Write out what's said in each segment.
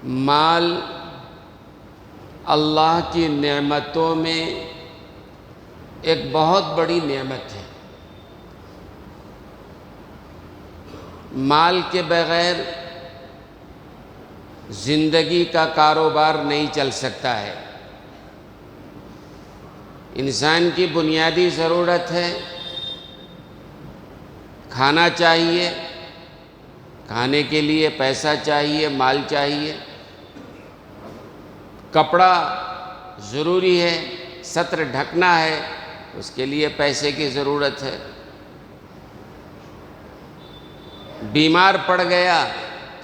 مال اللہ کی نعمتوں میں ایک بہت بڑی نعمت ہے۔ مال کے بغیر زندگی کا کاروبار نہیں چل سکتا ہے۔ انسان کی بنیادی ضرورت ہے، کھانا چاہیے، کھانے کے لیے پیسہ چاہیے، مال چاہیے، کپڑا ضروری ہے، ستر ڈھکنا ہے، اس کے لیے پیسے کی ضرورت ہے۔ بیمار پڑ گیا،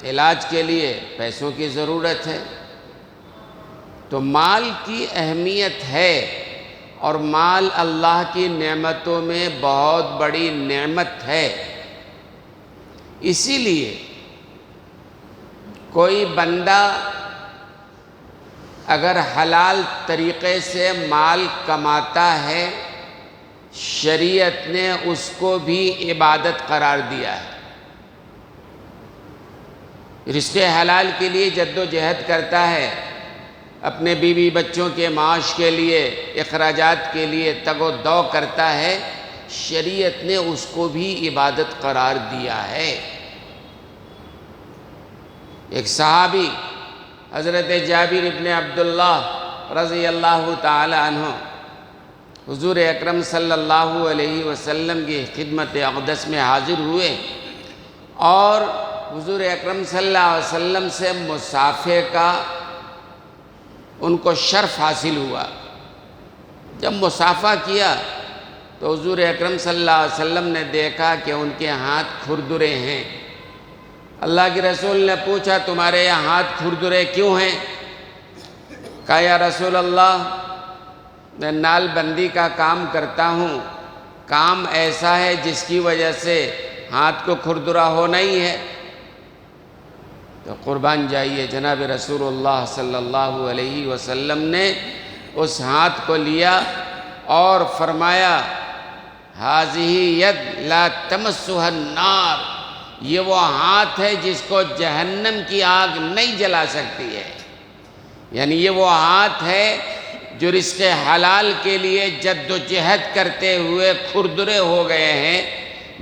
علاج کے لیے پیسوں کی ضرورت ہے۔ تو مال کی اہمیت ہے، اور مال اللہ کی نعمتوں میں بہت بڑی نعمت ہے۔ اسی لیے کوئی بندہ اگر حلال طریقے سے مال کماتا ہے، شریعت نے اس کو بھی عبادت قرار دیا ہے۔ رزق حلال کے لیے جد و جہد کرتا ہے، اپنے بیوی بچوں کے معاش کے لیے، اخراجات کے لیے تگ و دو کرتا ہے، شریعت نے اس کو بھی عبادت قرار دیا ہے۔ ایک صحابی حضرت جابر ابن عبداللہ رضی اللہ تعالی عنہ حضور اکرم صلی اللہ علیہ وسلم کی خدمت اقدس میں حاضر ہوئے، اور حضور اکرم صلی اللہ علیہ وسلم سے مصافحے کا ان کو شرف حاصل ہوا۔ جب مصافحہ کیا تو حضور اکرم صلی اللہ علیہ وسلم نے دیکھا کہ ان کے ہاتھ کھردرے ہیں۔ اللہ کے رسول نے پوچھا، تمہارے یہ ہاتھ کھردرے کیوں ہیں؟ کہا، یا رسول اللہ، میں نال بندی کا کام کرتا ہوں، کام ایسا ہے جس کی وجہ سے ہاتھ کو کھردرا ہونا ہی ہے۔ تو قربان جائیے، جناب رسول اللہ صلی اللہ علیہ وسلم نے اس ہاتھ کو لیا اور فرمایا، ہذہ ید لا تمسها النار، یہ وہ ہاتھ ہے جس کو جہنم کی آگ نہیں جلا سکتی ہے۔ یعنی یہ وہ ہاتھ ہے جو رزق حلال کے لیے جد و جہد کرتے ہوئے کھردرے ہو گئے ہیں،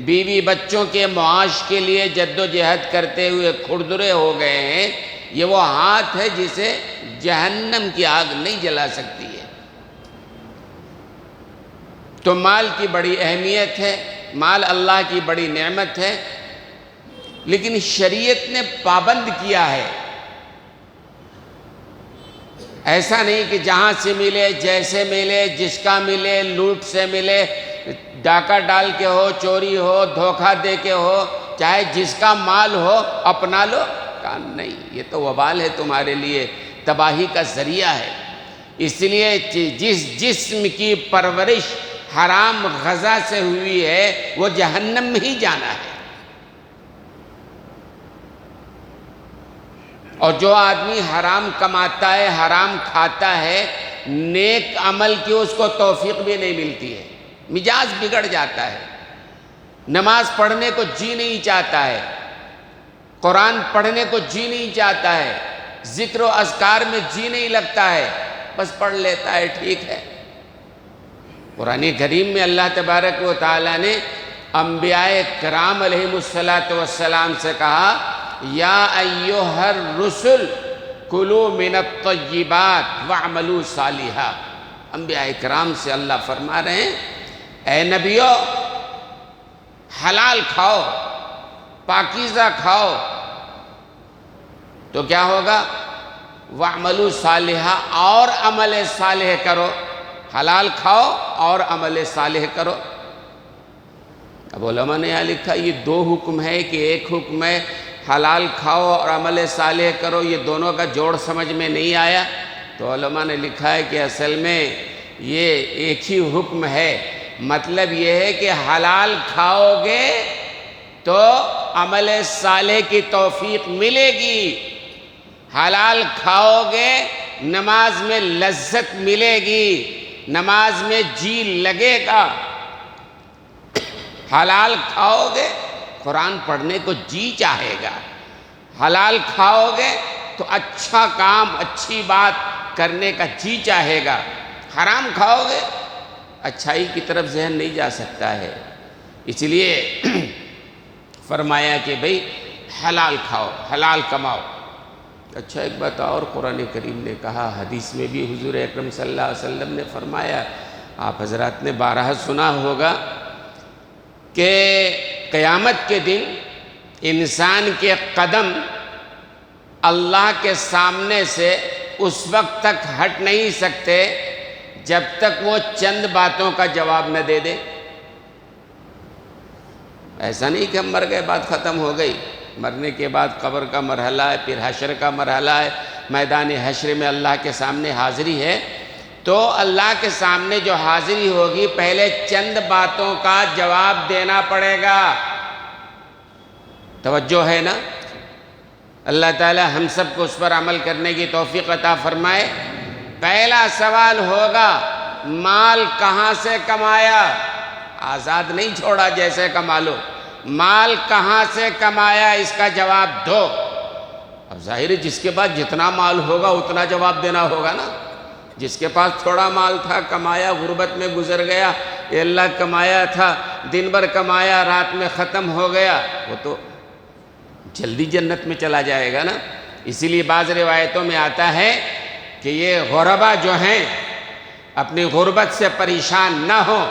بیوی بچوں کے معاش کے لیے جد و جہد کرتے ہوئے کھردرے ہو گئے ہیں۔ یہ وہ ہاتھ ہے جسے جہنم کی آگ نہیں جلا سکتی ہے۔ تو مال کی بڑی اہمیت ہے، مال اللہ کی بڑی نعمت ہے، لیکن شریعت نے پابند کیا ہے۔ ایسا نہیں کہ جہاں سے ملے، جیسے ملے، جس کا ملے، لوٹ سے ملے، ڈاکہ ڈال کے ہو، چوری ہو، دھوکہ دے کے ہو، چاہے جس کا مال ہو اپنا لو، کام نہیں، یہ تو وبال ہے تمہارے لیے، تباہی کا ذریعہ ہے۔ اس لیے جس جسم کی پرورش حرام غذا سے ہوئی ہے وہ جہنم میں ہی جانا ہے۔ اور جو آدمی حرام کماتا ہے، حرام کھاتا ہے، نیک عمل کی اس کو توفیق بھی نہیں ملتی ہے، مزاج بگڑ جاتا ہے، نماز پڑھنے کو جی نہیں چاہتا ہے، قرآن پڑھنے کو جی نہیں چاہتا ہے، ذکر و اذکار میں جی نہیں لگتا ہے، بس پڑھ لیتا ہے، ٹھیک ہے۔ قرآن کریم میں اللہ تبارک و تعالیٰ نے انبیاء کرام علیہم السلام سے کہا، یا ایھا الرسل کلوا من الطیبات واعملوا صالحا۔ انبیاء کرام سے اللہ فرما رہے ہیں، اے نبیو، حلال کھاؤ، پاکیزہ کھاؤ، تو کیا ہوگا؟ واعملوا صالحا، اور عمل صالح کرو۔ حلال کھاؤ اور عمل صالح کرو۔ اب علماء نے یہاں لکھا یہ دو حکم ہے کہ ایک حکم ہے حلال کھاؤ اور عمل صالح کرو، یہ دونوں کا جوڑ سمجھ میں نہیں آیا؟ تو علماء نے لکھا ہے کہ اصل میں یہ ایک ہی حکم ہے۔ مطلب یہ ہے کہ حلال کھاؤ گے تو عمل صالح کی توفیق ملے گی، حلال کھاؤ گے نماز میں لذت ملے گی، نماز میں جی لگے گا، حلال کھاؤ گے قرآن پڑھنے کو جی چاہے گا، حلال کھاؤ گے تو اچھا کام، اچھی بات کرنے کا جی چاہے گا۔ حرام کھاؤ گے اچھائی کی طرف ذہن نہیں جا سکتا ہے۔ اس لیے فرمایا کہ بھئی حلال کھاؤ، حلال کماؤ۔ اچھا ایک بات اور قرآن کریم نے کہا، حدیث میں بھی حضور اکرم صلی اللہ علیہ وسلم نے فرمایا، آپ حضرات نے بارہا سنا ہوگا کہ قیامت کے دن انسان کے قدم اللہ کے سامنے سے اس وقت تک ہٹ نہیں سکتے جب تک وہ چند باتوں کا جواب نہ دے دے۔ ایسا نہیں کہ ہم مر گئے بات ختم ہو گئی، مرنے کے بعد قبر کا مرحلہ ہے، پھر حشر کا مرحلہ ہے، میدان حشر میں اللہ کے سامنے حاضری ہے۔ تو اللہ کے سامنے جو حاضری ہوگی پہلے چند باتوں کا جواب دینا پڑے گا۔ توجہ ہے نا؟ اللہ تعالی ہم سب کو اس پر عمل کرنے کی توفیق عطا فرمائے۔ پہلا سوال ہوگا، مال کہاں سے کمایا؟ آزاد نہیں چھوڑا جیسے کما لو، مال کہاں سے کمایا اس کا جواب دو۔ اب ظاہر ہے جس کے پاس جتنا مال ہوگا اتنا جواب دینا ہوگا نا۔ جس کے پاس تھوڑا مال تھا، کمایا، غربت میں گزر گیا، یہ اللہ کمایا تھا، دن بھر کمایا، رات میں ختم ہو گیا، وہ تو جلدی جنت میں چلا جائے گا نا۔ اسی لیے بعض روایتوں میں آتا ہے کہ یہ غربا جو ہیں اپنی غربت سے پریشان نہ ہوں،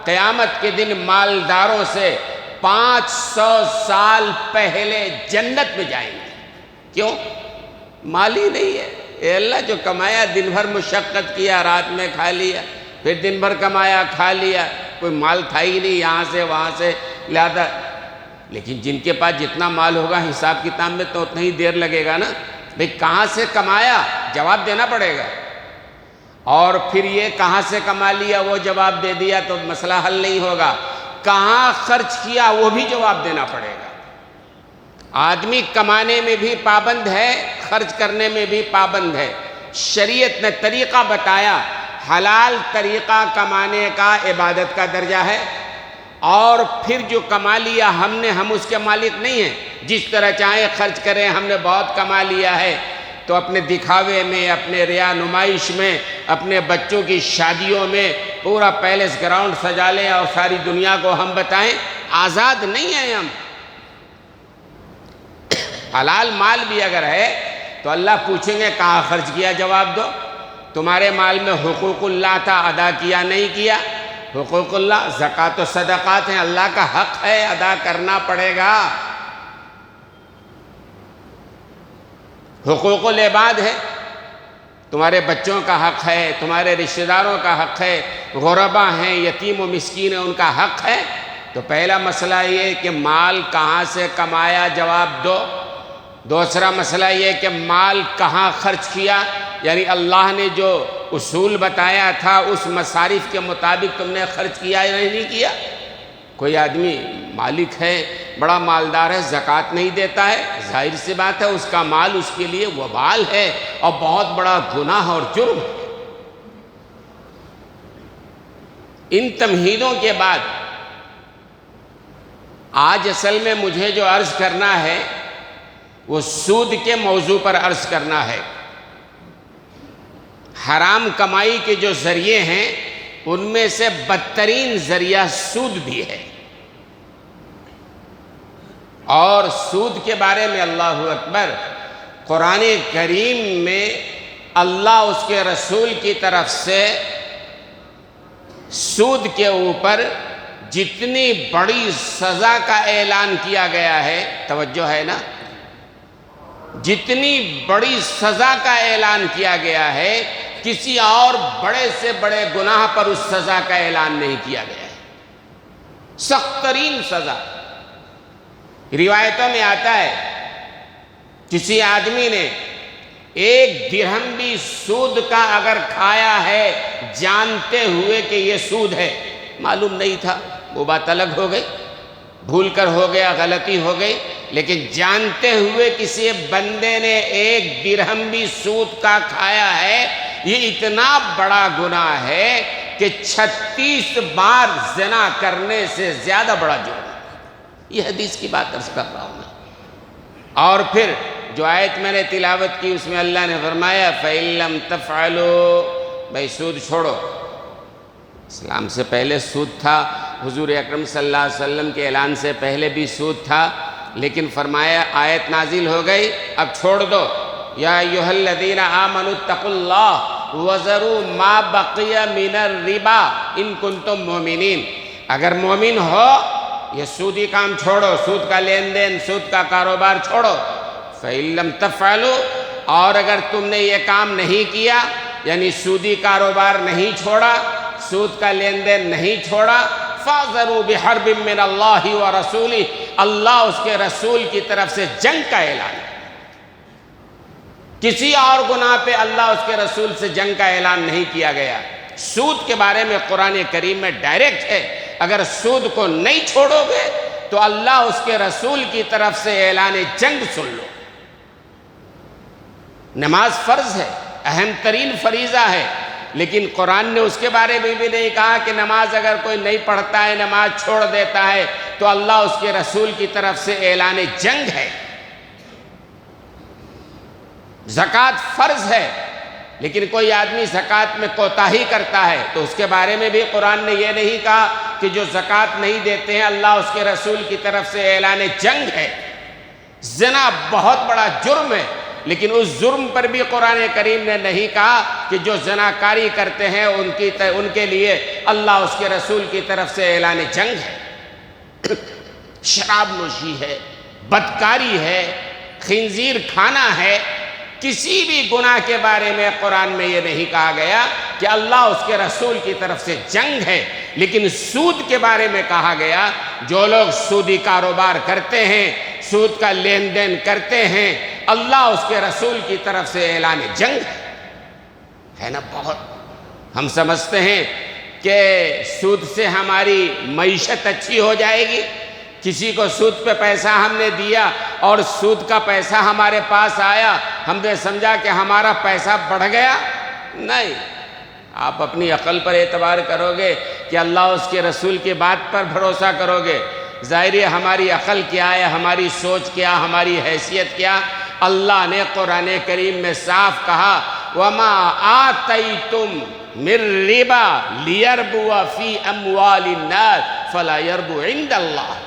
قیامت کے دن مالداروں سے 500 سال پہلے جنت میں جائیں گے۔ کیوں؟ مال ہی نہیں ہے۔ اے اللہ جو کمایا، دن بھر مشقت کیا، رات میں کھا لیا، پھر دن بھر کمایا، کھا لیا، کوئی مال تھا ہی نہیں یہاں سے وہاں سے لہذا۔ لیکن جن کے پاس جتنا مال ہوگا حساب کتاب میں تو اتنا ہی دیر لگے گا نا۔ بھئی کہاں سے کمایا جواب دینا پڑے گا، اور پھر یہ کہاں سے کما لیا وہ جواب دے دیا تو مسئلہ حل نہیں ہوگا۔ کہاں خرچ کیا وہ بھی جواب دینا پڑے گا۔ آدمی کمانے میں بھی پابند ہے، خرچ کرنے میں بھی پابند ہے۔ شریعت نے طریقہ بتایا، حلال طریقہ کمانے کا عبادت کا درجہ ہے، اور پھر جو کما لیا ہم اس کے مالک نہیں ہیں، جس طرح چاہیں خرچ کریں، ہم نے بہت کما لیا ہے تو اپنے دکھاوے میں، اپنے ریا نمائش میں، اپنے بچوں کی شادیوں میں پورا پیلس گراؤنڈ سجا لیں اور ساری دنیا کو ہم بتائیں۔ آزاد نہیں ہیں ہم۔ حلال مال بھی اگر ہے تو اللہ پوچھیں گے کہاں خرچ کیا، جواب دو۔ تمہارے مال میں حقوق اللہ تھا، ادا کیا نہیں کیا؟ حقوق اللہ زکوٰۃ و صدقات ہیں، اللہ کا حق ہے، ادا کرنا پڑے گا۔ حقوق العباد ہے، تمہارے بچوں کا حق ہے، تمہارے رشتہ داروں کا حق ہے، غربا ہیں، یتیم و مسکین ہیں، ان کا حق ہے۔ تو پہلا مسئلہ یہ کہ مال کہاں سے کمایا، جواب دو۔ دوسرا مسئلہ یہ کہ مال کہاں خرچ کیا، یعنی اللہ نے جو اصول بتایا تھا اس مصارف کے مطابق تم نے خرچ کیا یا نہیں کیا۔ کوئی آدمی مالک ہے، بڑا مالدار ہے، زکوٰۃ نہیں دیتا ہے، ظاہر سی بات ہے اس کا مال اس کے لیے وبال ہے اور بہت بڑا گناہ اور جرم ہے۔ ان تمہیدوں کے بعد آج اصل میں مجھے جو عرض کرنا ہے وہ سود کے موضوع پر عرض کرنا ہے۔ حرام کمائی کے جو ذریعے ہیں ان میں سے بدترین ذریعہ سود بھی ہے، اور سود کے بارے میں اللہ اکبر قرآن کریم میں اللہ اس کے رسول کی طرف سے سود کے اوپر جتنی بڑی سزا کا اعلان کیا گیا ہے، توجہ ہے نا، جتنی بڑی سزا کا اعلان کیا گیا ہے کسی اور بڑے سے بڑے گناہ پر اس سزا کا اعلان نہیں کیا گیا ہے۔ سخت ترین سزا۔ روایتوں میں آتا ہے کسی آدمی نے 1 درہم بھی سود کا اگر کھایا ہے جانتے ہوئے کہ یہ سود ہے، معلوم نہیں تھا، وہ بات الگ ہو گئی، بھول کر ہو گیا، غلطی ہو گئی، لیکن جانتے ہوئے کسی بندے نے 1 درہم بھی سود کا کھایا ہے، یہ اتنا بڑا گناہ ہے کہ 36 بار زنا کرنے سے زیادہ بڑا جرم ہے۔ یہ حدیث کی بات عرض کر رہا ہوں میں۔ اور پھر جو آیت میں نے تلاوت کی اس میں اللہ نے فرمایا فَإِن لَمْ تَفْعَلُوا، بھائی سود چھوڑو۔ اسلام سے پہلے سود تھا، حضور اکرم صلی اللہ علیہ وسلم کے اعلان سے پہلے بھی سود تھا، لیکن فرمایا آیت نازل ہو گئی اب چھوڑ دو۔ یا ایھا الذین آمنوا اتقوا اللہ وذروا ما بقی من الربا ان کنتم مؤمنین، اگر مومن ہو یہ سودی کام چھوڑو، سود کا لین دین، سود کا کاروبار چھوڑو۔ فَإِن لَمْ تَفْعَلُوا، اور اگر تم نے یہ کام نہیں کیا، یعنی سودی کاروبار نہیں چھوڑا، سود کا لین دین نہیں چھوڑا، فَاذَرُوا بِحَرْبٍ مِّنَ اللَّهِ وَرَسُولِهِ، اللہ اس کے رسول کی طرف سے جنگ کا اعلان ہے۔ کسی اور گناہ پہ اللہ اس کے رسول سے جنگ کا اعلان نہیں کیا گیا۔ سود کے بارے میں قرآن کریم میں ڈائریکٹ ہے، اگر سود کو نہیں چھوڑو گے تو اللہ اس کے رسول کی طرف سے اعلان جنگ سن لو۔ نماز فرض ہے، اہم ترین فریضہ ہے، لیکن قرآن نے اس کے بارے میں بھی نہیں کہا کہ نماز اگر کوئی نہیں پڑھتا ہے، نماز چھوڑ دیتا ہے تو اللہ اس کے رسول کی طرف سے اعلان جنگ ہے۔ زکوٰۃ فرض ہے، لیکن کوئی آدمی زکوٰۃ میں کوتاہی کرتا ہے تو اس کے بارے میں بھی قرآن نے یہ نہیں کہا کہ جو زکوٰۃ نہیں دیتے ہیں اللہ اس کے رسول کی طرف سے اعلان جنگ ہے۔ زنا بہت بڑا جرم ہے، لیکن اس جرم پر بھی قرآن کریم نے نہیں کہا کہ جو زناکاری کرتے ہیں ان کے لیے اللہ اس کے رسول کی طرف سے اعلان جنگ ہے۔ شراب نوشی ہے، بدکاری ہے، خنزیر کھانا ہے، کسی بھی گناہ کے بارے میں قرآن میں یہ نہیں کہا گیا کہ اللہ اس کے رسول کی طرف سے جنگ ہے، لیکن سود کے بارے میں کہا گیا جو لوگ سودی کاروبار کرتے ہیں، سود کا لین دین کرتے ہیں، اللہ اس کے رسول کی طرف سے اعلان جنگ ہے نا۔ بہت ہم سمجھتے ہیں کہ سود سے ہماری معیشت اچھی ہو جائے گی، کسی کو سود پہ پیسہ ہم نے دیا اور سود کا پیسہ ہمارے پاس آیا، ہم نے سمجھا کہ ہمارا پیسہ بڑھ گیا۔ نہیں، آپ اپنی عقل پر اعتبار کرو گے کہ اللہ اس کے رسول کی بات پر بھروسہ کرو گے۔ ظاہر ہے ہماری عقل کیا ہے، ہماری سوچ کیا، ہماری حیثیت کیا۔ اللہ نے قرآن کریم میں صاف کہا وَمَا آتَيْتُم مِّن رِّبًا لِيَرْبُوَ فِي أَمْوَالِ النَّاسِ فَلَا يَرْبُو عِندَ اللَّهِ،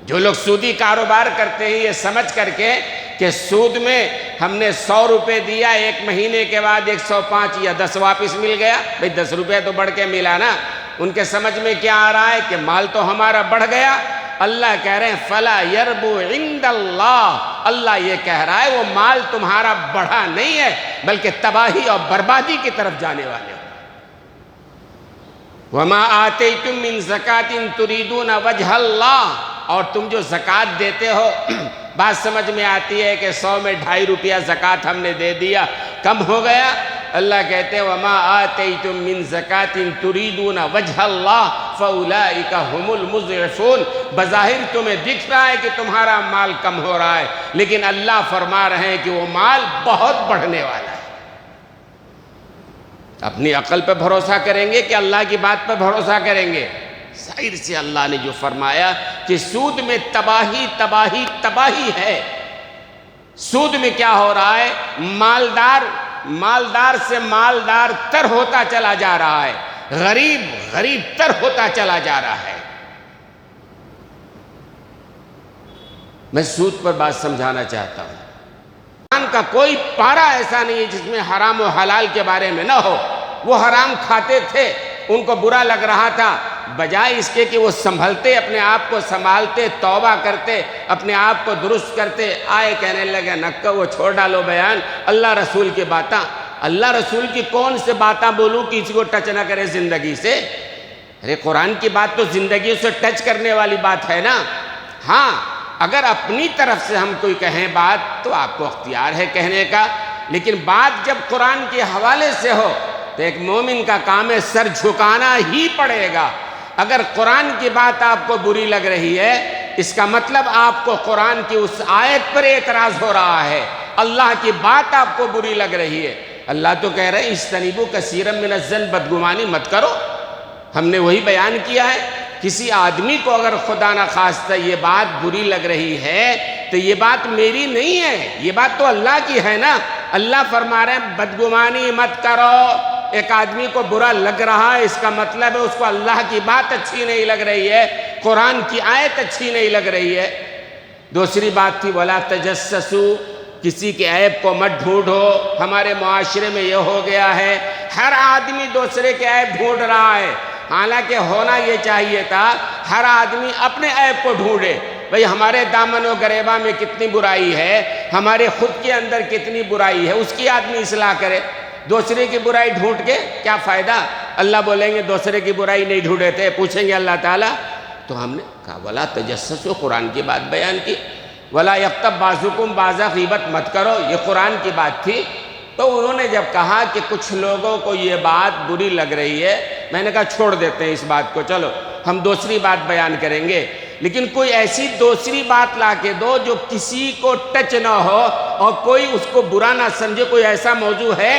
جو لوگ سودی کاروبار کرتے ہیں یہ سمجھ کر کے کہ سود میں ہم نے 100 روپے دیا، ایک مہینے کے بعد 105 یا 10 واپس مل گیا، بھئی 10 روپے تو بڑھ کے ملا نا۔ ان کے سمجھ میں کیا آ رہا ہے کہ مال تو ہمارا بڑھ گیا۔ اللہ کہہ رہے ہیں فَلَا يَرْبُو عِندَ اللَّهِ، اللہ یہ کہہ رہا ہے وہ مال تمہارا بڑھا نہیں ہے بلکہ تباہی اور بربادی کی طرف جانے والے ہو۔ وَمَا آتَيْتُم مِّن زَكَاةٍ تُرِيدُونَ وَجْهَ اللَّهِ، اور تم جو زکوٰۃ دیتے ہو، بات سمجھ میں آتی ہے کہ 100 میں 2.5 روپیہ زکوٰۃ ہم نے دے دیا، کم ہو گیا۔ اللہ کہتے ہیں وَمَا آتَيْتُم مِّن زَكَاةٍ تُرِيدُونَ وَجْهَ اللَّهِ فَأُولَٰئِكَ هُمُ الْمُضْعِفُونَ، بظاہر تمہیں دکھ رہا ہے کہ تمہارا مال کم ہو رہا ہے، لیکن اللہ فرما رہے ہیں کہ وہ مال بہت بڑھنے والا ہے۔ اپنی عقل پہ بھروسہ کریں گے کہ اللہ کی بات پہ بھروسہ کریں گے؟ ظاہر سے اللہ نے جو فرمایا کہ سود میں تباہی تباہی تباہی ہے۔ سود میں کیا ہو رہا ہے؟ مالدار سے مالدار تر ہوتا چلا جا رہا ہے، غریب غریب تر ہوتا چلا جا رہا ہے۔ میں سود پر بات سمجھانا چاہتا ہوں۔ قرآن کا کوئی پارہ ایسا نہیں ہے جس میں حرام و حلال کے بارے میں نہ ہو۔ وہ حرام کھاتے تھے، ان کو برا لگ رہا تھا، بجائے اس کے کہ وہ سنبھلتے، اپنے آپ کو سنبھالتے، توبہ کرتے، اپنے آپ کو درست کرتے، آئے کہنے لگے نکا وہ چھوڑ ڈالو بیان، اللہ رسول کی باتاں، اللہ رسول کی کون سے باتاں بولوں کہ کسی کو ٹچ نہ کرے زندگی سے؟ ارے قرآن کی بات تو زندگی سے ٹچ کرنے والی بات ہے نا۔ ہاں اگر اپنی طرف سے ہم کوئی کہیں بات تو آپ کو اختیار ہے کہنے کا، لیکن بات جب قرآن کے حوالے سے ہو تو ایک مومن کا کام ہے سر جھکانا ہی پڑے گا۔ اگر قرآن کی بات آپ کو بری لگ رہی ہے، اس کا مطلب آپ کو قرآن کی اس آیت پر اعتراض ہو رہا ہے، اللہ کی بات آپ کو بری لگ رہی ہے۔ اللہ تو کہہ رہے ہیں اجتنبوا کثیرا من الظن، بدگمانی مت کرو۔ ہم نے وہی بیان کیا ہے، کسی آدمی کو اگر خدا نخواستہ یہ بات بری لگ رہی ہے تو یہ بات میری نہیں ہے، یہ بات تو اللہ کی ہے نا۔ اللہ فرما رہے ہیں بدگمانی مت کرو۔ ایک آدمی کو برا لگ رہا ہے، اس کا مطلب ہے اس کو اللہ کی بات اچھی نہیں لگ رہی ہے، قرآن کی آیت اچھی نہیں لگ رہی ہے۔ دوسری بات تھی وَلَا تَجَسَّسُوا، کسی کے عیب کو مت ڈھونڈو۔ ہمارے معاشرے میں یہ ہو گیا ہے، ہر آدمی دوسرے کے عیب ڈھونڈ رہا ہے، حالانکہ ہونا یہ چاہیے تھا ہر آدمی اپنے عیب کو ڈھونڈے۔ بھئی ہمارے دامن و گریباں میں کتنی برائی ہے، ہمارے خود کے اندر کتنی برائی ہے، اس کی آدمی اصلاح کرے۔ دوسرے کی برائی ڈھونڈ کے کیا فائدہ؟ اللہ بولیں گے دوسرے کی برائی نہیں ڈھونڈے تھے، پوچھیں گے اللہ تعالیٰ۔ تو ہم نے کہا وَلَا تَجَسَّسُوا، قرآن کی بات بیان کی۔ وَلَا يَغْتَبْ بَعْضُكُمْ بَعْضًا، غیبت مت کرو، یہ قرآن کی بات تھی۔ تو انہوں نے جب کہا کہ کچھ لوگوں کو یہ بات بری لگ رہی ہے، میں نے کہا چھوڑ دیتے ہیں اس بات کو، چلو ہم دوسری بات بیان کریں گے، لیکن کوئی ایسی دوسری بات لا کے دو جو کسی کو ٹچ نہ ہو اور کوئی اس کو برا نہ سمجھے۔ کوئی ایسا موضوع ہے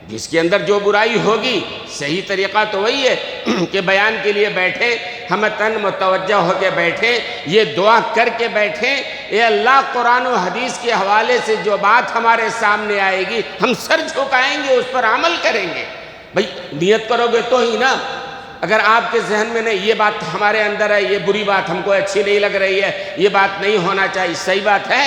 جس کے اندر جو برائی ہوگی؟ صحیح طریقہ تو وہی ہے کہ بیان کے لیے بیٹھے، ہم تن متوجہ ہو کے بیٹھے، یہ دعا کر کے بیٹھے، اے اللہ قرآن و حدیث کے حوالے سے جو بات ہمارے سامنے آئے گی ہم سر جھکائیں گے، اس پر عمل کریں گے۔ بھئی نیت کرو گے تو ہی نا۔ اگر آپ کے ذہن میں نہیں یہ بات ہمارے اندر ہے، یہ بری بات ہم کو اچھی نہیں لگ رہی ہے، یہ بات نہیں ہونا چاہیے، صحیح بات ہے۔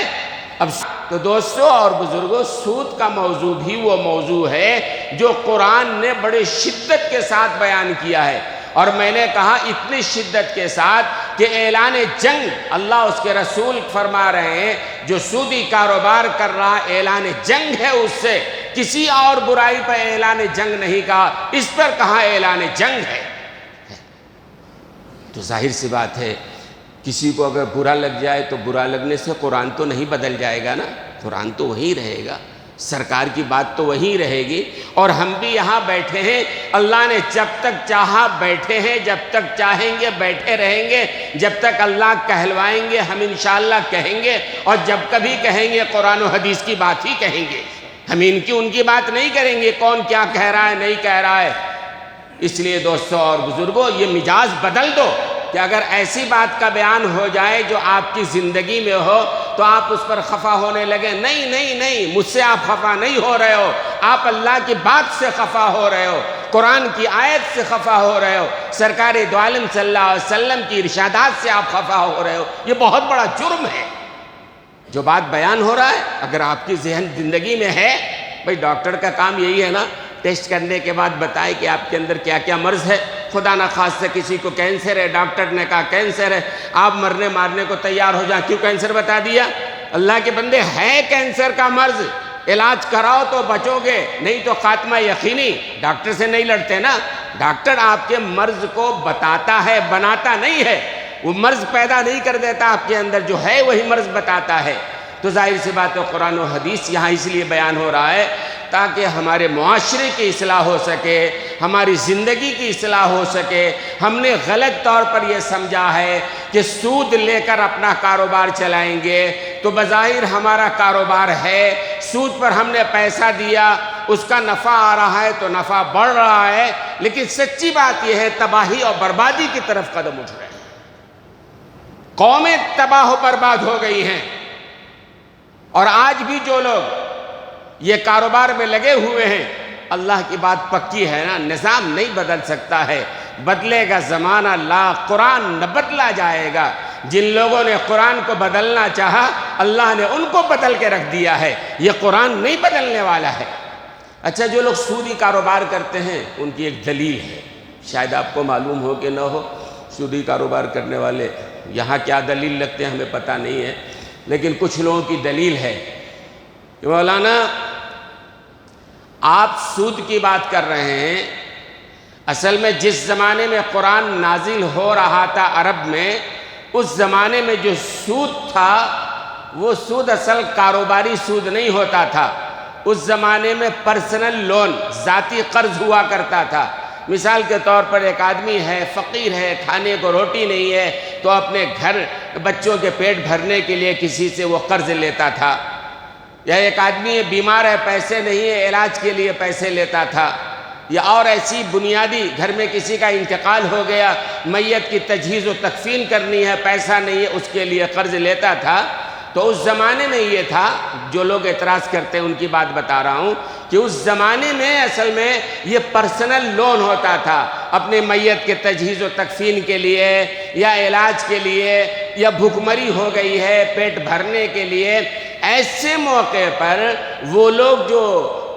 اب تو دوستوں اور بزرگوں، سود کا موضوع بھی وہ موضوع ہے جو قرآن نے بڑے شدت کے ساتھ بیان کیا ہے، اور میں نے کہا اتنی شدت کے ساتھ کہ اعلان جنگ اللہ اس کے رسول فرما رہے ہیں، جو سودی کاروبار کر رہا اعلان جنگ ہے اس سے، کسی اور برائی پر اعلان جنگ نہیں کہا، اس پر کہا اعلان جنگ ہے۔ تو ظاہر سی بات ہے کسی کو اگر برا لگ جائے تو برا لگنے سے قرآن تو نہیں بدل جائے گا نا، قرآن تو وہی رہے گا، سرکار کی بات تو وہی رہے گی۔ اور ہم بھی یہاں بیٹھے ہیں، اللہ نے جب تک چاہا بیٹھے ہیں، جب تک چاہیں گے بیٹھے رہیں گے، جب تک اللہ کہلوائیں گے ہم انشاءاللہ کہیں گے، اور جب کبھی کہیں گے قرآن و حدیث کی بات ہی کہیں گے، ہم ان کی بات نہیں کریں گے کون کیا کہہ رہا ہے نہیں کہہ رہا ہے۔ اس لیے دوستوں اور بزرگوں، یہ مزاج بدل دو کہ اگر ایسی بات کا بیان ہو جائے جو آپ کی زندگی میں ہو تو آپ اس پر خفا ہونے لگے۔ نہیں نہیں نہیں، مجھ سے آپ خفا نہیں ہو رہے ہو، آپ اللہ کی بات سے خفا ہو رہے ہو، قرآن کی آیت سے خفا ہو رہے ہو، سرکار دو عالم صلی اللہ علیہ وسلم کی ارشادات سے آپ خفا ہو رہے ہو۔ یہ بہت بڑا جرم ہے جو بات بیان ہو رہا ہے۔ اگر آپ کی ذہن زندگی میں ہے، بھئی ڈاکٹر کا کام یہی ہے نا، ٹیسٹ کرنے کے بعد بتائے کہ آپ کے اندر کیا کیا مرض ہے۔ خدا نہ خواستہ کسی کو کینسر ہے، ڈاکٹر نے کہا کینسر ہے، آپ مرنے مارنے کو تیار ہو جائیں، کیوں کینسر بتا دیا؟ اللہ کے بندے، ہے کینسر کا مرض، علاج کراؤ تو بچو گے، نہیں تو خاتمہ یقینی۔ ڈاکٹر سے نہیں لڑتے نا، ڈاکٹر آپ کے مرض کو بتاتا ہے، بناتا نہیں ہے، وہ مرض پیدا نہیں کر دیتا آپ کے اندر، جو ہے وہی مرض بتاتا ہے۔ تو ظاہر سی بات ہے قرآن و حدیث یہاں اس لیے بیان ہو رہا ہے تاکہ ہمارے معاشرے کی اصلاح ہو سکے، ہماری زندگی کی اصلاح ہو سکے۔ ہم نے غلط طور پر یہ سمجھا ہے کہ سود لے کر اپنا کاروبار چلائیں گے تو بظاہر ہمارا کاروبار ہے، سود پر ہم نے پیسہ دیا، اس کا نفع آ رہا ہے تو نفع بڑھ رہا ہے، لیکن سچی بات یہ ہے تباہی اور بربادی کی طرف قدم اٹھ رہے ہیں۔ قومیں تباہ و برباد ہو گئی ہیں، اور آج بھی جو لوگ یہ کاروبار میں لگے ہوئے ہیں، اللہ کی بات پکی ہے نا، نظام نہیں بدل سکتا ہے، بدلے گا زمانہ لا، قرآن نہ بدلا جائے گا۔ جن لوگوں نے قرآن کو بدلنا چاہا اللہ نے ان کو بدل کے رکھ دیا ہے، یہ قرآن نہیں بدلنے والا ہے۔ اچھا، جو لوگ سودی کاروبار کرتے ہیں ان کی ایک دلیل ہے، شاید آپ کو معلوم ہو کہ نہ ہو، سودی کاروبار کرنے والے یہاں کیا دلیل لگتے ہیں ہمیں پتہ نہیں ہے، لیکن کچھ لوگوں کی دلیل ہے کہ مولانا آپ سود کی بات کر رہے ہیں، اصل میں جس زمانے میں قرآن نازل ہو رہا تھا عرب میں، اس زمانے میں جو سود تھا وہ سود اصل کاروباری سود نہیں ہوتا تھا، اس زمانے میں پرسنل لون، ذاتی قرض ہوا کرتا تھا۔ مثال کے طور پر ایک آدمی ہے، فقیر ہے، کھانے کو روٹی نہیں ہے، تو اپنے گھر بچوں کے پیٹ بھرنے کے لیے کسی سے وہ قرض لیتا تھا، یا ایک آدمی بیمار ہے، پیسے نہیں ہے، علاج کے لیے پیسے لیتا تھا، یا اور ایسی بنیادی گھر میں کسی کا انتقال ہو گیا، میت کی تجہیز و تکفین کرنی ہے، پیسہ نہیں ہے، اس کے لیے قرض لیتا تھا۔ تو اس زمانے میں یہ تھا، جو لوگ اعتراض کرتے ہیں ان کی بات بتا رہا ہوں، کہ اس زمانے میں اصل میں یہ پرسنل لون ہوتا تھا اپنے میت کے تجہیز و تکفین کے لیے، یا علاج کے لیے، یا بھوکمری ہو گئی ہے پیٹ بھرنے کے لیے۔ ایسے موقع پر وہ لوگ جو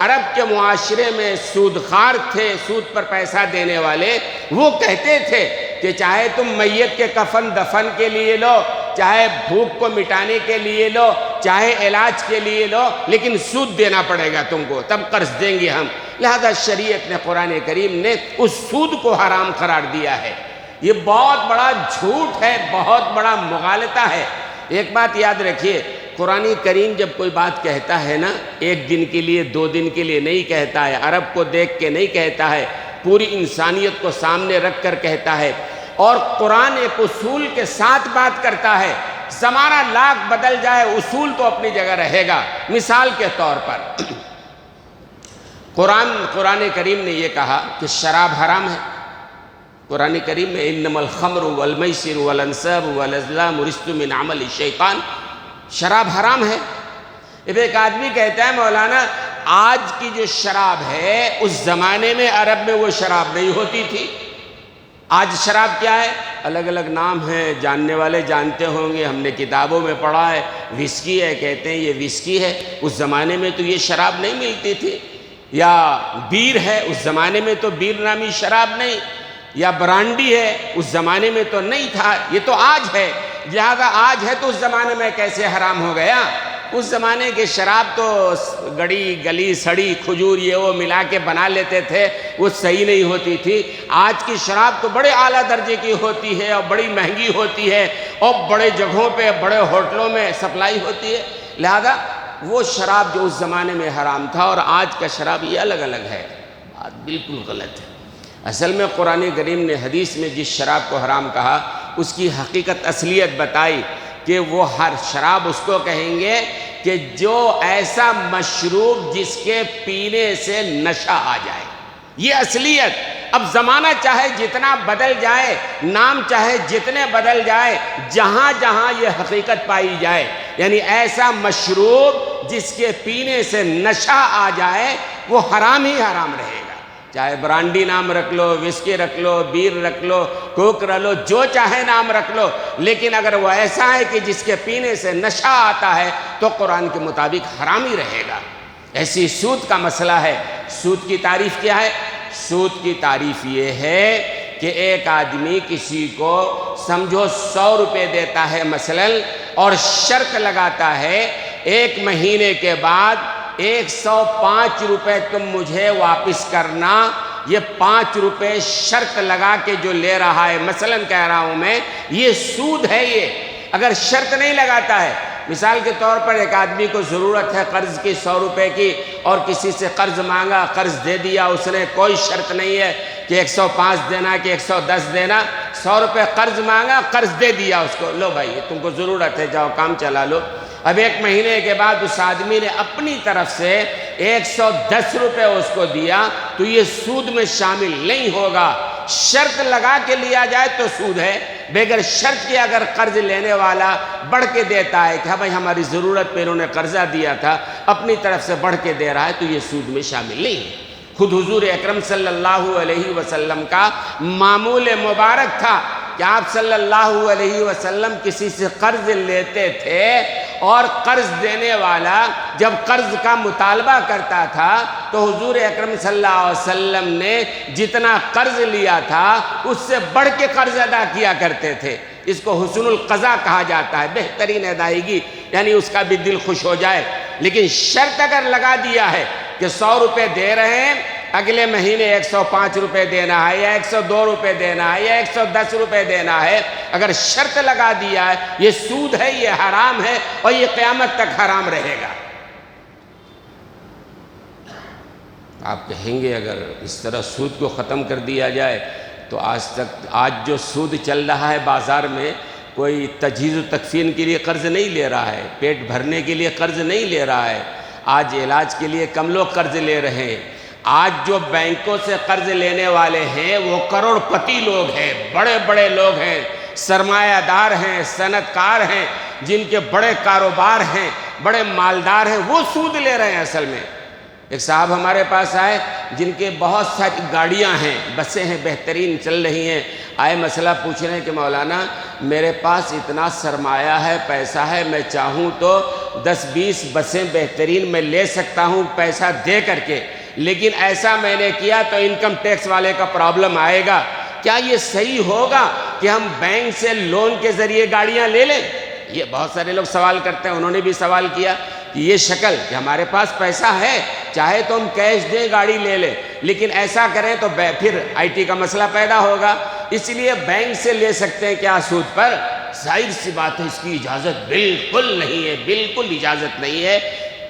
عرب کے معاشرے میں سود خوار تھے، سود پر پیسہ دینے والے، وہ کہتے تھے کہ چاہے تم میت کے کفن دفن کے لیے لو، چاہے بھوک کو مٹانے کے لیے لو، چاہے علاج کے لیے لو، لیکن سود دینا پڑے گا تم کو، تب قرض دیں گے ہم۔ لہذا شریعت نے، قرآن کریم نے اس سود کو حرام قرار دیا ہے۔ یہ بہت بڑا جھوٹ ہے، بہت بڑا مغالطہ ہے۔ ایک بات یاد رکھیے، قرآن کریم جب کوئی بات کہتا ہے نا، ایک دن کے لیے، 2 دن کے لیے نہیں کہتا ہے، عرب کو دیکھ کے نہیں کہتا ہے، پوری انسانیت کو سامنے رکھ کر کہتا ہے۔ اور قرآن ایک اصول کے ساتھ بات کرتا ہے، زمانہ لاکھ بدل جائے اصول تو اپنی جگہ رہے گا۔ مثال کے طور پر قرآن کریم نے یہ کہا کہ شراب حرام ہے۔ قرآن کریم میں انما الخمر والمیسر والانصاب والازلام رجس من عمل الشیطان، شراب حرام ہے۔ اب ایک آدمی کہتا ہے مولانا آج کی جو شراب ہے اس زمانے میں عرب میں وہ شراب نہیں ہوتی تھی۔ آج شراب کیا ہے؟ الگ الگ نام ہیں، جاننے والے جانتے ہوں گے، ہم نے کتابوں میں پڑھا ہے، وسکی ہے، کہتے ہیں یہ وسکی ہے۔ اس زمانے میں تو یہ شراب نہیں ملتی تھی۔ یا بیر ہے، اس زمانے میں تو بیر نامی شراب نہیں۔ یا برانڈی ہے، اس زمانے میں تو نہیں تھا، یہ تو آج ہے۔ لہذا آج ہے تو اس زمانے میں کیسے حرام ہو گیا؟ اس زمانے کے شراب تو گلی سڑی کھجور یہ وہ ملا کے بنا لیتے تھے، وہ صحیح نہیں ہوتی تھی۔ آج کی شراب تو بڑے اعلیٰ درجے کی ہوتی ہے اور بڑی مہنگی ہوتی ہے، اور بڑے جگہوں پہ بڑے ہوٹلوں میں سپلائی ہوتی ہے۔ لہذا وہ شراب جو اس زمانے میں حرام تھا اور آج کا شراب یہ الگ الگ ہے، بات بالکل غلط ہے۔ اصل میں قرآن کریم نے حدیث میں جس شراب کو حرام کہا اس کی حقیقت اصلیت بتائی کہ وہ ہر شراب اس کو کہیں گے کہ جو ایسا مشروب جس کے پینے سے نشہ آ جائے، یہ اصلیت۔ اب زمانہ چاہے جتنا بدل جائے، نام چاہے جتنے بدل جائے، جہاں جہاں یہ حقیقت پائی جائے، یعنی ایسا مشروب جس کے پینے سے نشہ آ جائے وہ حرام ہی حرام رہے گا۔ چاہے برانڈی نام رکھ لو، وسکی رکھ لو، بیر رکھ لو، کوک رکھ لو، جو چاہے نام رکھ لو، لیکن اگر وہ ایسا ہے کہ جس کے پینے سے نشہ آتا ہے تو قرآن کے مطابق حرام ہی رہے گا۔ ایسی سود کا مسئلہ ہے۔ سود کی تعریف کیا ہے؟ سود کی تعریف یہ ہے کہ ایک آدمی کسی کو سمجھو 100 روپے دیتا ہے مثلاً، اور شرط لگاتا ہے 1 مہینے کے بعد 105 روپے تم مجھے واپس کرنا۔ یہ 5 روپے شرط لگا کے جو لے رہا ہے، مثلاً کہہ رہا ہوں میں، یہ سود ہے۔ یہ اگر شرط نہیں لگاتا ہے، مثال کے طور پر ایک آدمی کو ضرورت ہے قرض کی 100 روپے کی، اور کسی سے قرض مانگا، قرض دے دیا اس نے، کوئی شرط نہیں ہے کہ 105 دینا کہ 110 دینا، 100 روپے قرض مانگا، قرض دے دیا اس کو، لو بھائی تم کو ضرورت ہے، جاؤ کام چلا لو۔ اب 1 مہینے کے بعد اس آدمی نے اپنی طرف سے 110 روپے اس کو دیا، تو یہ سود میں شامل نہیں ہوگا۔ شرط لگا کے لیا جائے تو سود ہے، بغیر شرط کے اگر قرض لینے والا بڑھ کے دیتا ہے کہ ہاں بھائی ہماری ضرورت پہ انہوں نے قرضہ دیا تھا، اپنی طرف سے بڑھ کے دے رہا ہے، تو یہ سود میں شامل نہیں ہے۔ خود حضور اکرم صلی اللہ علیہ وسلم کا معمول مبارک تھا کہ آپ صلی اللہ علیہ وسلم کسی سے قرض لیتے تھے، اور قرض دینے والا جب قرض کا مطالبہ کرتا تھا تو حضور اکرم صلی اللہ علیہ وسلم نے جتنا قرض لیا تھا اس سے بڑھ کے قرض ادا کیا کرتے تھے۔ اس کو حسن القضاء کہا جاتا ہے، بہترین ادائیگی، یعنی اس کا بھی دل خوش ہو جائے۔ لیکن شرط اگر لگا دیا ہے کہ 100 روپے دے رہے ہیں، اگلے مہینے 105 روپے دینا ہے، یا 102 روپے دینا ہے، یا 110 روپے دینا ہے، اگر شرط لگا دیا ہے، یہ سود ہے، یہ حرام ہے، اور یہ قیامت تک حرام رہے گا۔ آپ کہیں گے اگر اس طرح سود کو ختم کر دیا جائے تو آج جو سود چل رہا ہے بازار میں، کوئی تجہیز و تکفین کے لیے قرض نہیں لے رہا ہے، پیٹ بھرنے کے لیے قرض نہیں لے رہا ہے، آج علاج کے لیے کم لوگ قرض لے رہے ہیں۔ آج جو بینکوں سے قرض لینے والے ہیں وہ کروڑ پتی لوگ ہیں، بڑے بڑے لوگ ہیں، سرمایہ دار ہیں، صنعت کار ہیں، جن کے بڑے کاروبار ہیں، بڑے مالدار ہیں، وہ سود لے رہے ہیں اصل میں۔ ایک صاحب ہمارے پاس آئے جن کے بہت ساری گاڑیاں ہیں، بسیں ہیں، بہترین چل رہی ہیں، آئے مسئلہ پوچھ رہے ہیں کہ مولانا میرے پاس اتنا سرمایہ ہے، پیسہ ہے، میں چاہوں تو 10-20 بسیں بہترین میں لے سکتا ہوں پیسہ دے کر کے، لیکن ایسا میں نے کیا تو انکم ٹیکس والے کا پرابلم آئے گا، کیا یہ صحیح ہوگا کہ ہم بینک سے لون کے ذریعے گاڑیاں لے لیں؟ یہ بہت سارے لوگ سوال کرتے ہیں، انہوں نے بھی سوال کیا کہ یہ شکل کہ ہمارے پاس پیسہ ہے، چاہے تو ہم کیش دیں گاڑی لے لیں، لیکن ایسا کریں تو پھر IT کا مسئلہ پیدا ہوگا، اس لیے بینک سے لے سکتے ہیں کیا سود پر؟ ظاہر سی بات ہے اس کی اجازت بالکل نہیں ہے، بالکل اجازت نہیں ہے۔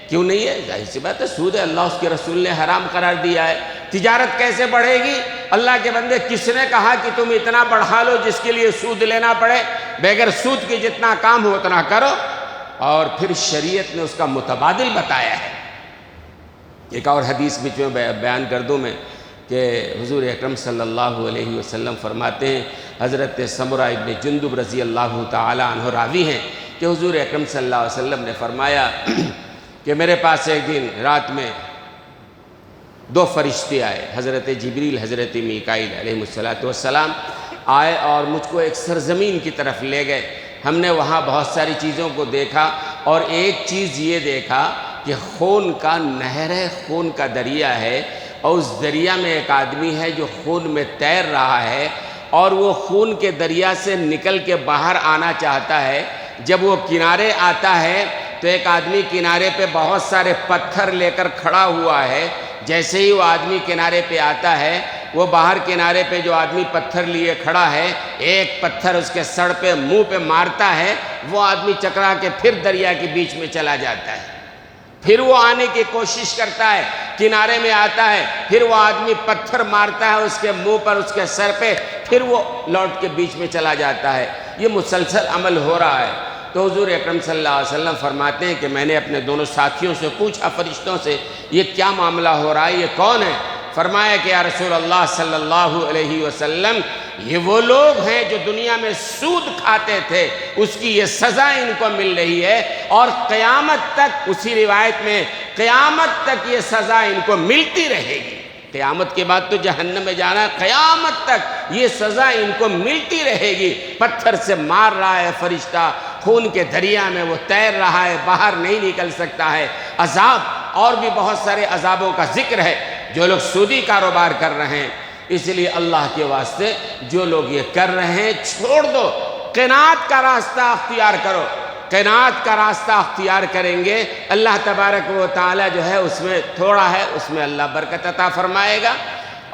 کیوں نہیں ہے؟ ظاہر سی بات ہے سود ہے، اللہ اس کے رسول نے حرام قرار دیا ہے۔ تجارت کیسے بڑھے گی؟ اللہ کے بندے، کس نے کہا کہ تم اتنا بڑھا لو جس کے لیے سود لینا پڑے؟ بغیر سود کے جتنا کام ہو اتنا کرو۔ اور پھر شریعت نے اس کا متبادل بتایا ہے۔ ایک اور حدیث بیچ میں بیان کر دوں میں کہ حضور اکرم صلی اللہ علیہ وسلم فرماتے ہیں، حضرت سمرہ ابن جندب رضی اللہ تعالی عنہ راوی ہیں کہ حضور اکرم صلی اللہ علیہ وسلم نے فرمایا کہ میرے پاس ایک دن رات میں 2 فرشتے آئے، حضرت جبریل، حضرت میکائیل علیہ السلام آئے اور مجھ کو ایک سرزمین کی طرف لے گئے۔ ہم نے وہاں بہت ساری چیزوں کو دیکھا اور ایک چیز یہ دیکھا کہ خون کا نہر ہے، خون کا دریا ہے، اور اس دریا میں ایک آدمی ہے جو خون میں تیر رہا ہے، اور وہ خون کے دریا سے نکل کے باہر آنا چاہتا ہے۔ جب وہ کنارے آتا ہے تو ایک آدمی کنارے پہ بہت سارے پتھر لے کر کھڑا ہوا ہے۔ جیسے ہی وہ آدمی کنارے پہ آتا ہے، وہ باہر کنارے پہ جو آدمی پتھر لیے کھڑا ہے، ایک پتھر اس کے سر پہ، منہ پہ مارتا ہے، وہ آدمی چکرا کے پھر دریا کے بیچ میں چلا جاتا ہے۔ پھر وہ آنے کی کوشش کرتا ہے، کنارے میں آتا ہے، پھر وہ آدمی پتھر مارتا ہے اس کے منہ پر، اس کے سر پہ، پھر وہ لوٹ کے بیچ میں چلا جاتا ہے۔ یہ مسلسل عمل ہو رہا ہے۔ تو حضور اکرم صلی اللہ علیہ وسلم فرماتے ہیں کہ میں نے اپنے دونوں ساتھیوں سے پوچھا، فرشتوں سے، یہ کیا معاملہ ہو رہا ہے، یہ کون ہے؟ فرمایا کہ یا رسول اللہ صلی اللہ علیہ وسلم، یہ وہ لوگ ہیں جو دنیا میں سود کھاتے تھے، اس کی یہ سزا ان کو مل رہی ہے، اور قیامت تک، اسی روایت میں، قیامت تک یہ سزا ان کو ملتی رہے گی۔ قیامت کے بعد تو جہنم میں جانا ہے، قیامت تک یہ سزا ان کو ملتی رہے گی۔ پتھر سے مار رہا ہے فرشتہ، خون کے دریا میں وہ تیر رہا ہے، باہر نہیں نکل سکتا ہے۔ عذاب، اور بھی بہت سارے عذابوں کا ذکر ہے جو لوگ سودی کاروبار کر رہے ہیں۔ اس لیے اللہ کے واسطے جو لوگ یہ کر رہے ہیں چھوڑ دو، قناعت کا راستہ اختیار کرو۔ قناعت کا راستہ اختیار کریں گے، اللہ تبارک و تعالی جو ہے اس میں تھوڑا ہے، اس میں اللہ برکت عطا فرمائے گا۔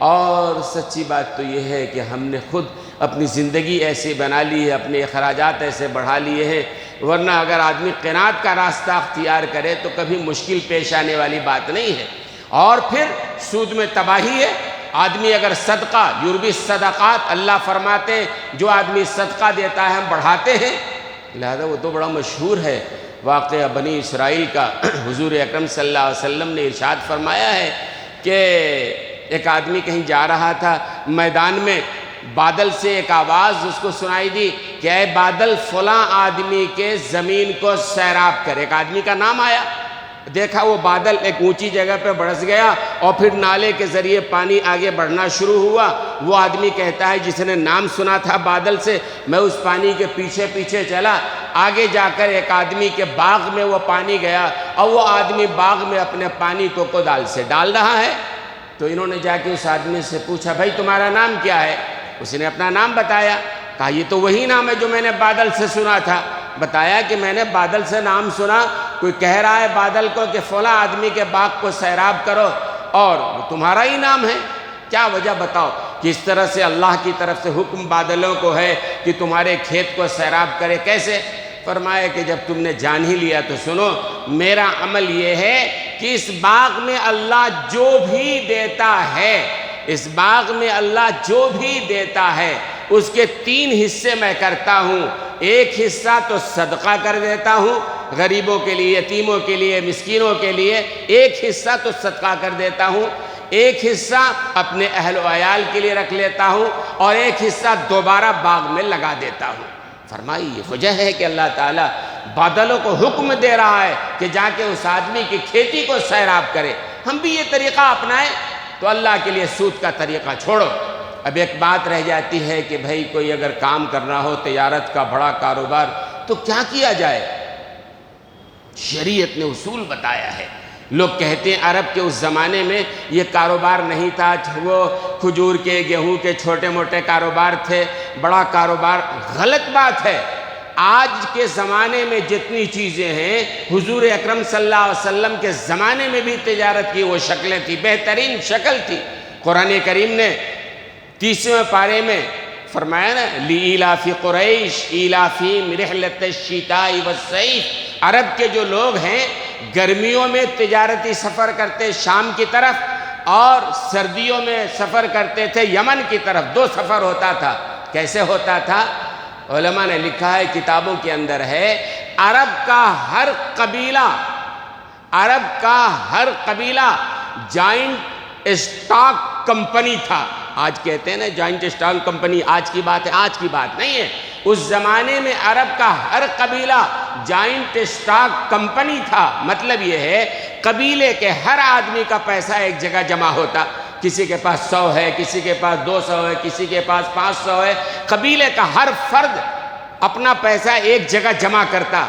اور سچی بات تو یہ ہے کہ ہم نے خود اپنی زندگی ایسے بنا لی ہے، اپنے اخراجات ایسے بڑھا لیے ہیں، ورنہ اگر آدمی قناعت کا راستہ اختیار کرے تو کبھی مشکل پیش آنے والی بات نہیں ہے۔ اور پھر سود میں تباہی ہے۔ آدمی اگر صدقہ، یربی صدقات، اللہ فرماتے ہیں جو آدمی صدقہ دیتا ہے ہم بڑھاتے ہیں، لہذا وہ تو بڑا مشہور ہے واقعہ بنی اسرائیل کا۔ حضور اکرم صلی اللہ علیہ وسلم نے ارشاد فرمایا ہے کہ ایک آدمی کہیں جا رہا تھا میدان میں، بادل سے ایک آواز اس کو سنائی دی کہ اے بادل، فلاں آدمی کے زمین کو سیراب کر۔ ایک آدمی کا نام آیا، دیکھا وہ بادل ایک اونچی جگہ پہ برس گیا اور پھر نالے کے ذریعے پانی آگے بڑھنا شروع ہوا۔ وہ آدمی کہتا ہے جس نے نام سنا تھا بادل سے، میں اس پانی کے پیچھے پیچھے چلا، آگے جا کر ایک آدمی کے باغ میں وہ پانی گیا، اور وہ آدمی باغ میں اپنے پانی کو کودال سے ڈال رہا ہے۔ تو انہوں نے جا کے اس آدمی سے پوچھا، بھائی تمہارا نام کیا ہے؟ اس نے اپنا نام بتایا، کہا یہ تو وہی نام ہے جو میں نے بادل سے سنا تھا۔ بتایا کہ میں نے بادل سے نام سنا، کوئی کہہ رہا ہے بادل کو کہ فلاں آدمی کے باغ کو سیراب کرو، اور تمہارا ہی نام ہے، کیا وجہ بتاؤ؟ کس طرح سے اللہ کی طرف سے حکم بادلوں کو ہے کہ تمہارے کھیت کو سیراب کرے، کیسے؟ فرمایا کہ جب تم نے جان ہی لیا تو سنو، میرا عمل یہ ہے کہ اس باغ میں اللہ جو بھی دیتا ہے، اس باغ میں اللہ جو بھی دیتا ہے اس کے 3 حصے میں کرتا ہوں۔ ایک حصہ تو صدقہ کر دیتا ہوں، غریبوں کے لیے، یتیموں کے لیے، مسکینوں کے لیے، ایک حصہ تو صدقہ کر دیتا ہوں، ایک حصہ اپنے اہل و عیال کے لیے رکھ لیتا ہوں، اور ایک حصہ دوبارہ باغ میں لگا دیتا ہوں۔ فرمائی یہ وجہ ہے کہ اللہ تعالیٰ بادلوں کو حکم دے رہا ہے کہ جا کے اس آدمی کی کھیتی کو سیراب کرے۔ ہم بھی یہ طریقہ اپنائیں تو اللہ کے لیے سود کا طریقہ چھوڑو۔ اب ایک بات رہ جاتی ہے کہ بھئی کوئی اگر کام کرنا ہو تجارت کا بڑا کاروبار تو کیا کیا جائے؟ شریعت نے اصول بتایا ہے۔ لوگ کہتے ہیں عرب کے اس زمانے میں یہ کاروبار نہیں تھا، وہ کھجور کے گیہوں کے چھوٹے موٹے کاروبار تھے، بڑا کاروبار۔ غلط بات ہے۔ آج کے زمانے میں جتنی چیزیں ہیں حضور اکرم صلی اللہ علیہ وسلم کے زمانے میں بھی تجارت کی وہ شکلیں تھی، بہترین شکل تھی۔ قرآن کریم نے 30ویں پارے میں فرمایا نا لِإِيلَافِ قُرَيْشِ إِيلَافِهِمْ رِحْلَةَ الشِّتَاءِ وَالصَّيْفِ۔ عرب کے جو لوگ ہیں گرمیوں میں تجارتی سفر کرتے شام کی طرف اور سردیوں میں سفر کرتے تھے یمن کی طرف۔ 2 سفر ہوتا تھا۔ کیسے ہوتا تھا؟ علماء نے لکھا ہے، کتابوں کے اندر ہے، عرب کا ہر قبیلہ جائنٹ اسٹاک کمپنی تھا۔ آج کہتے ہیں نا جائنٹ اسٹاک کمپنی، آج کی بات ہے، آج کی بات نہیں ہے۔ اس زمانے میں عرب کا ہر قبیلہ جائنٹ اسٹاک کمپنی تھا۔ مطلب یہ ہے قبیلے کے ہر آدمی کا پیسہ ایک جگہ جمع ہوتا۔ کسی کے پاس 100 ہے، کسی کے پاس 200 ہے، کسی کے پاس 500 ہے۔ قبیلے کا ہر فرد اپنا پیسہ ایک جگہ جمع کرتا،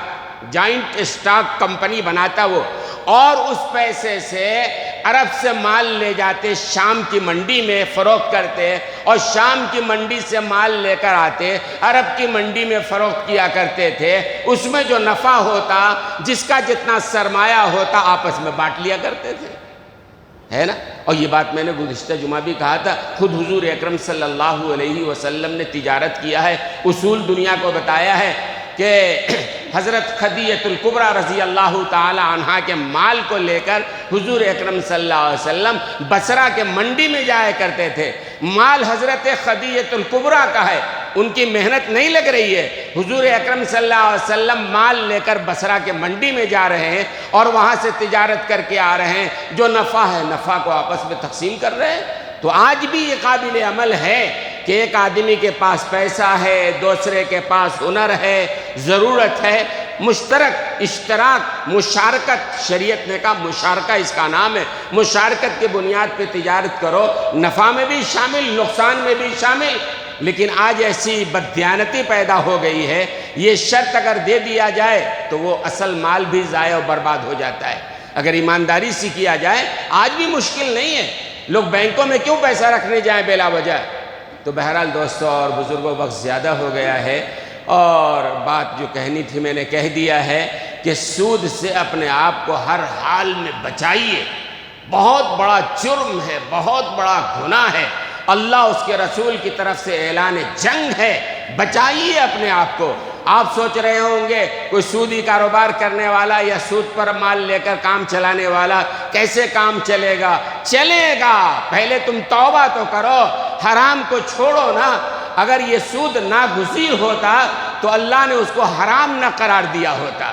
جائنٹ اسٹاک کمپنی بناتا وہ، اور اس پیسے سے عرب سے مال لے جاتے، شام کی منڈی میں فروخت کرتے، اور شام کی منڈی سے مال لے کر آتے، عرب کی منڈی میں فروخت کیا کرتے تھے۔ اس میں جو نفع ہوتا، جس کا جتنا سرمایہ ہوتا، آپس میں بانٹ لیا کرتے تھے، ہے نا؟ اور یہ بات میں نے گزشتہ جمعہ بھی کہا تھا، خود حضور اکرم صلی اللہ علیہ وسلم نے تجارت کیا ہے، اصول دنیا کو بتایا ہے کہ حضرت خدیجہ الکبریٰ رضی اللہ تعالی عنہا کے مال کو لے کر حضور اکرم صلی اللہ علیہ وسلم بصرہ کے منڈی میں جایا کرتے تھے۔ مال حضرت خدیجہ الکبریٰ کا ہے، ان کی محنت نہیں لگ رہی ہے۔ حضور اکرم صلی اللہ علیہ وسلم مال لے کر بصرہ کے منڈی میں جا رہے ہیں اور وہاں سے تجارت کر کے آ رہے ہیں، جو نفع ہے نفع کو آپس میں تقسیم کر رہے ہیں۔ تو آج بھی یہ قابل عمل ہے کہ ایک آدمی کے پاس پیسہ ہے، دوسرے کے پاس ہنر ہے، ضرورت ہے، مشترک، اشتراک، مشارکت، شریعت نے کہا مشارکہ اس کا نام ہے، مشارکت کی بنیاد پہ تجارت کرو، نفع میں بھی شامل، نقصان میں بھی شامل۔ لیکن آج ایسی بددیانتی پیدا ہو گئی ہے، یہ شرط اگر دے دیا جائے تو وہ اصل مال بھی ضائع و برباد ہو جاتا ہے۔ اگر ایمانداری سے کیا جائے، آج بھی مشکل نہیں ہے، لوگ بینکوں میں کیوں پیسہ رکھنے جائیں بلا وجہ؟ تو بہرحال دوستو اور بزرگوں، وقت زیادہ ہو گیا ہے اور بات جو کہنی تھی میں نے کہہ دیا ہے کہ سود سے اپنے آپ کو ہر حال میں بچائیے۔ بہت بڑا جرم ہے، بہت بڑا گناہ ہے، اللہ اس کے رسول کی طرف سے اعلان جنگ ہے، بچائیے اپنے آپ کو۔ آپ سوچ رہے ہوں گے کوئی سودی کاروبار کرنے والا یا سود پر مال لے کر کام چلانے والا کیسے کام چلے گا؟ چلے گا، پہلے تم توبہ تو کرو، حرام کو چھوڑو نا۔ اگر یہ سود ناگزیر ہوتا تو اللہ نے اس کو حرام نہ قرار دیا ہوتا۔